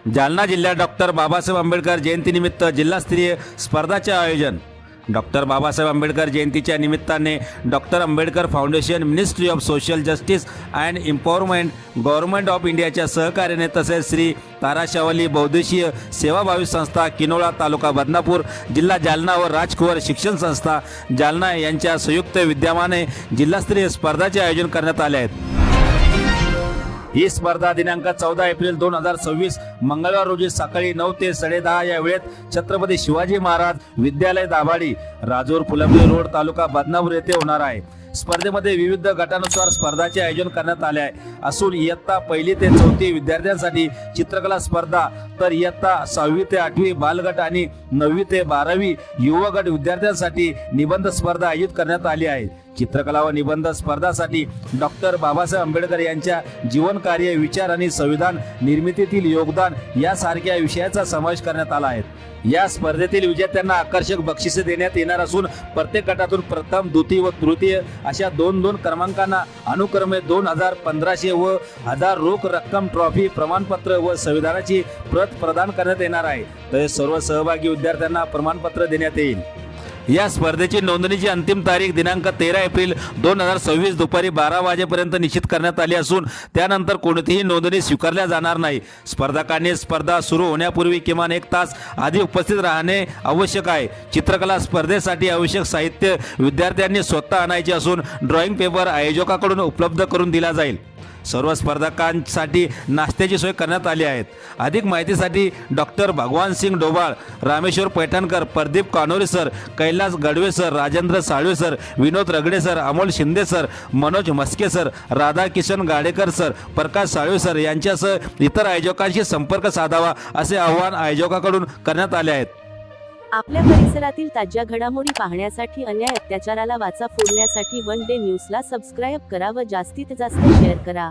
जालना जिल्ह्यात डॉक्टर बाबासाहेब आंबेडकर जयंतीनिमित्त जिल्हास्तरीय स्पर्धाचे आयोजन। डॉक्टर बाबासाहेब आंबेडकर जयंतीच्या निमित्ताने doctor Ambedkar foundation, ministry of social justice and empowerment, government of इंडियाच्या सहकार्याने तसेच श्री ताराशावली बौद्धिशीय सेवाभावी संस्था किनोळा, तालुका बदनापूर, जिल्हा जालना व राजकुंवर शिक्षण संस्था जालना यांच्या संयुक्त विद्यमाने जिल्हास्तरीय स्पर्धाचे आयोजन करण्यात आले आहे। ही स्पर्धा दिनांक 14 एप्रिल 2026 मंगळवार रोजी सकाळी 9 ते 10:30 या वेळेत छत्रपती शिवाजी महाराज विद्यालय, दाभाडी, राजूर, फुलंब्री रोड, तालुका बदनापूर येथे होणार आहे। स्पर्धेमध्ये विविध गटानुसार स्पर्धाचे आयोजन करण्यात आले आहे असून इयत्ता 1ली ते 4थी विद्यार्थ्यांसाठी चित्रकला स्पर्धा, तर इयत्ता 6वी ते 8वी बालगट आणि 9वी ते 12वी युवा गट विद्यार्थ्यांसाठी निबंध स्पर्धा आयोजित करण्यात आली आहे। चित्रकला व निबंध स्पर्धासाठी डॉक्टर बाबासाहेब आंबेडकर यांच्या जीवन कार्य, विचार आणि संविधान निर्मितीतील योगदान यासारख्या विषयाचा समावेश करण्यात आला आहे। या स्पर्धेतील विजेत्यांना आकर्षक बक्षिसे देण्यात येणार असून प्रत्येक गटातून प्रथम, द्वितीय व तृतीय अशा 2-2 क्रमांकांना अनुक्रमे 2,000, 1,500 व 1,000 रोख रक्कम, ट्रॉफी, प्रमाणपत्र व संविधानाची प्रत प्रदान करण्यात येणार आहे। तसेच सर्व सहभागी विद्यार्थ्यांना प्रमाणपत्र देण्यात येईल। या स्पर्धेची नोंदणीची अंतिम तारीख दिनांक 13 एप्रिल 2026 दुपारी 12 वाजेपर्यंत निश्चित करण्यात आली असून त्यानंतर कोणतीही नोंदणी स्वीकारल्या जाणार नाही। स्पर्धकांनी स्पर्धा सुरू होण्यापूर्वी किमान 1 तास आधी उपस्थित राहणे आवश्यक आहे। चित्रकला स्पर्धेसाठी आवश्यक साहित्य विद्यार्थ्यांनी स्वतः आणायचे असून ड्रॉइंग पेपर आयोजकाकडून उपलब्ध करून दिला जाईल। सर्व स्पर्धकांसाठी नाश्त्याची सोय करण्यात आली आहे। अधिक माहितीसाठी doctor Bhagwan Singh Dobal, Rameshwar Paithankar, Pradeep Kanore sir, Kailas Gadve sir, Rajendra Salve sir, Vinod Ragade sir, Amol Shinde sir, Manoj Maske sir, Radhakishan Gadekar sir, Prakash Salve sir यांच्यासह इतर आयोजकांशी संपर्क साधावा असे आवाहन आयोजकाकडून करण्यात आले आहे। आपल्या परिसरातील ताज्या घडामोडी पाहण्यासाठी, अन्याय अत्याचाराला वाचा फोडण्यासाठी वन डे न्यूजला सबस्क्राईब करा व जास्तीत जास्त शेअर करा।